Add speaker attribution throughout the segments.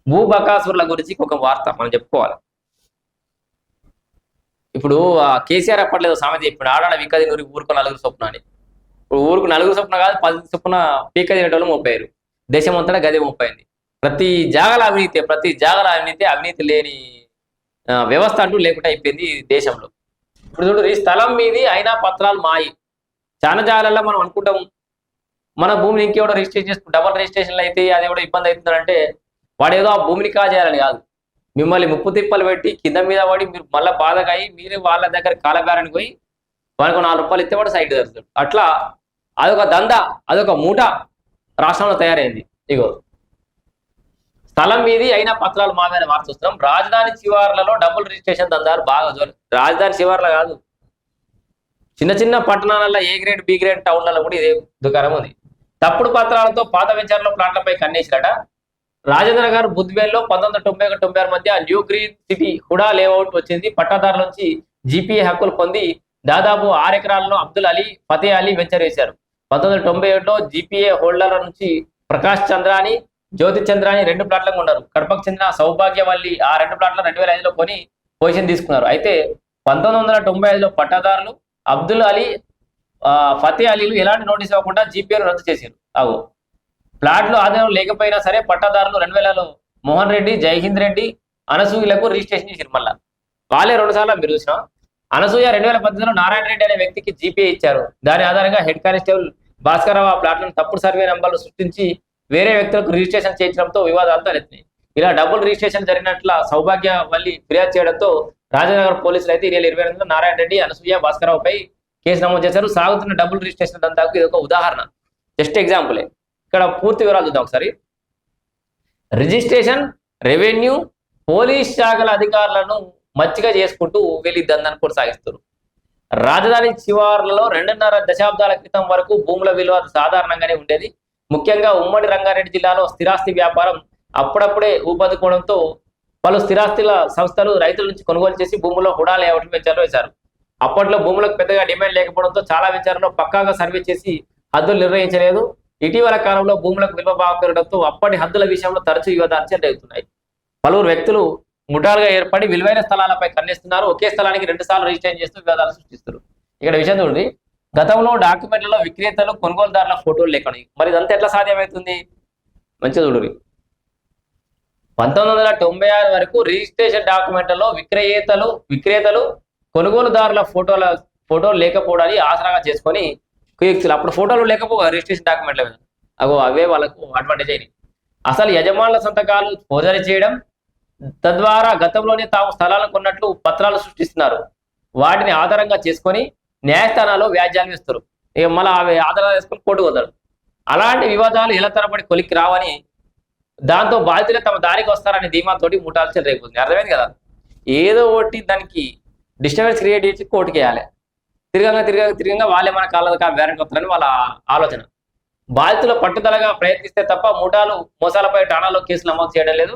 Speaker 1: భూబకాసురుల గురించి ఒక వార్త మనం చెప్పుకోవాలి. ఇప్పుడు కేసీఆర్ అప్పట్లేదు సామెత ఇప్పుడు ఆడాడ వికది నూరి ఊరుకు నలుగురు చొప్పున అని. ఇప్పుడు ఊరుకు నలుగురు చొప్పున కాదు 10 చొప్పున పీక తినేటోళ్ళు 30. దేశం అంతటా గదే 30. ప్రతి జాగల అవినీతి, అవినీతి లేని వ్యవస్థ అంటూ లేకుండా అయిపోయింది ఈ దేశంలో. ఇప్పుడు చూడు ఈ స్థలం మీది అయినా పత్రాలు మాయి. చాలా జాగాలలో మనం అనుకుంటాం మన భూమిని ఇంకెవడో రిజిస్ట్రేషన్ చేసుకుంటాం. డబల్ రిజిస్ట్రేషన్లు అయితే అది కూడా ఇబ్బంది అవుతుందంటే వాడు ఏదో ఆ భూమిని కాజేయాలని కాదు. మిమ్మల్ని ముప్పు తిప్పలు పెట్టి కింద మీద పడి మీరు మళ్ళీ బాధగాయి మీరు వాళ్ళ దగ్గర కాలబేరానికి పోయి వానికి 4 రూపాయలు ఇస్తే వాడు సైట్ జరుగుతాడు. అట్లా అదొక దందా, అదొక మూట రాష్ట్రంలో తయారైంది. ఇగో స్థలం మీది అయినా పత్రాలు మా మీద మార్చొస్తున్నాం. రాజధాని శివార్లలో డబుల్ రిజిస్ట్రేషన్ దందాలు బాగా రాజధాని శివార్ల కాదు, చిన్న చిన్న పట్టణాలలో ఏ గ్రేడ్ బి గ్రేడ్ టౌన్లలో కూడా ఇదే దుకాణం ఉంది. తప్పుడు పత్రాలతో పాత వెంచర్లో ప్లాట్లపై కన్నేసిరట. రాజేంద్ర గారు బుద్వేల్లో 1991-96 మధ్య new green city HUDA layout వచ్చింది. పట్టాదారుల నుంచి జీపీఏ హక్కులు పొంది దాదాపు 6 ఎకరాలను అబ్దుల్ అలీ, ఫతే అలీ వెంచర్ వేశారు. 1997లో జీపీఏ హోల్డర్ల నుంచి ప్రకాష్ చంద్రాని, జ్యోతి చంద్రాని 2 ప్లాట్లకు ఉన్నారు. కడపకు చెందిన సౌభాగ్యవల్లి ఆ 2 ప్లాట్లను 2005లో కొని పొజిషన్ తీసుకున్నారు. అయితే 1995లో పట్టాదారులు అబ్దుల్ అలీ, ఫతే అలీలు ఎలాంటి నోటీస్ ఇవ్వకుండా జీపీఏను రద్దు చేశారు. అవు ప్లాట్లు ఆదాయం లేకపోయినా సరే పట్టాదారులు 2000లో మోహన్ రెడ్డి, జైహింద్ రెడ్డి, అనసూయలకు రిజిస్ట్రేషన్ చేశారు. మళ్ళా వాళ్ళే 2 సార్లు మీరు చూసిన అనసూయ 2018లో నారాయణ రెడ్డి అనే వ్యక్తికి జీపీఏ ఇచ్చారు. దాని ఆధారంగా హెడ్ కానిస్టేబుల్ భాస్కరరావు ఆ ప్లాట్లను తప్పుడు సర్వే నంబర్లు సృష్టించి వేరే వ్యక్తులకు రిజిస్ట్రేషన్ చేయించడంతో వివాదాలు తలెత్తినాయి. ఇలా డబుల్ రిజిస్ట్రేషన్ జరిగినట్ల సౌభాగ్యవల్లి ఫిర్యాదు చేయడంతో రాజనగర్ పోలీసులు అయితే 2028లో నారాయణ రెడ్డి, అనసూయ, భాస్కరరావుపై కేసు నమోదు చేశారు. సాగుతున్న డబుల్ రిజిస్ట్రేషన్ దందాకు ఇది ఒక ఉదాహరణ, జస్ట్ ఎగ్జాంపులే. ఇక్కడ పూర్తి వివరాలు చూద్దాం ఒకసారి. రిజిస్ట్రేషన్, రెవెన్యూ, పోలీస్ శాఖల అధికారులను మచ్చిగా చేసుకుంటూ వీళ్ళు దందాన్ని కొనసాగిస్తారు. రాజధాని శివార్లలో 2.5 దశాబ్దాల క్రితం వరకు భూముల విలువ సాధారణంగానే ఉండేది. ముఖ్యంగా ఉమ్మడి రంగారెడ్డి జిల్లాలో స్థిరాస్తి వ్యాపారం అప్పుడప్పుడే ఊపందుకోవడంతో పలు స్థిరాస్తుల సంస్థలు రైతుల నుంచి కొనుగోలు చేసి భూముల్లో హుడా లేఅవుట్ వెంచర్లు వేశారు. అప్పట్లో భూములకు పెద్దగా డిమాండ్ లేకపోవడంతో చాలా వెంచర్లలో పక్కాగా సర్వే చేసి హద్దులు నిర్వహించలేదు. ఇటీవల కాలంలో భూములకు విలువ బాగా పెరగడంతో అప్పటి హద్దుల విషయంలో తరచూ వివాదాలు జరుగుతున్నాయి. పలువురు వ్యక్తులు ముఠాలుగా ఏర్పడి విలువైన స్థలాలపై కన్నేస్తున్నారు. ఒకే స్థలానికి 2 సార్లు రిజిస్ట్రేషన్ చేస్తూ వివాదాలు సృష్టిస్తారు. ఇక్కడ విషయం చూడండి, గతంలో డాక్యుమెంట్లలో విక్రేతలు, కొనుగోలుదారుల ఫోటోలు లేకుండా మరి ఇదంతా ఎట్లా సాధ్యమవుతుంది? మంచిగా చూడండి. 1996 వరకు రిజిస్ట్రేషన్ డాక్యుమెంట్లలో విక్రేతలు కొనుగోలుదారుల ఫోటోలు లేకపోవడాన్ని ఆసరాగా చేసుకొని అప్పుడు ఫోటోలు లేకపోగా రిజిస్ట్రేషన్ డాక్యుమెంట్ల మీద అవే వాళ్ళకు అడ్వాంటేజ్ అయినాయి. అసలు యజమానుల సంతకాలు ఫోర్జరీ చేయడం, తద్వారా గతంలోనే తాము స్థలాలను కొన్నట్లు పత్రాలు సృష్టిస్తున్నారు. వాటిని ఆధారంగా చేసుకొని న్యాయస్థానాల్లో వ్యాజ్యాలు వేస్తారు. ఇక మళ్ళీ అవి ఆధారాలు వేసుకొని కోర్టు పోతారు. అలాంటి వివాదాలు ఎలా తరబడి కొలిక్కి రావని, దాంతో బాధితులే తమ దారికి వస్తారని ధీమాతోటి ముఠాల్సి రేపుతుంది. అర్థమైంది కదా? ఏదో ఒకటి దానికి డిస్టర్బెన్స్ క్రియేట్ చేసి కోర్టుకి వేయాలి. తిరగంగా వాళ్ళే మన కాళ్ళ వేరంట్ వస్తారని వాళ్ళ ఆలోచన. బాధితులు పట్టుదలగా ప్రయత్నిస్తే తప్ప ముఠాలు మోసాలపై ఠాణాల్లో కేసులు నమోదు చేయడం లేదు.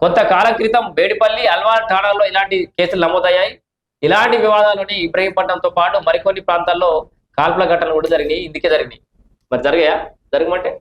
Speaker 1: కొంతకాలం క్రితం బేడిపల్లి, అల్వాల్ ఠాణాల్లో ఇలాంటి కేసులు నమోదయ్యాయి. ఇలాంటి వివాదాలని ఇబ్రహీంపట్నంతో పాటు మరికొన్ని ప్రాంతాల్లో కాల్పుల ఘటనలు కూడా జరిగినాయి. ఇందుకే జరిగినాయి. మరి జరగమంటే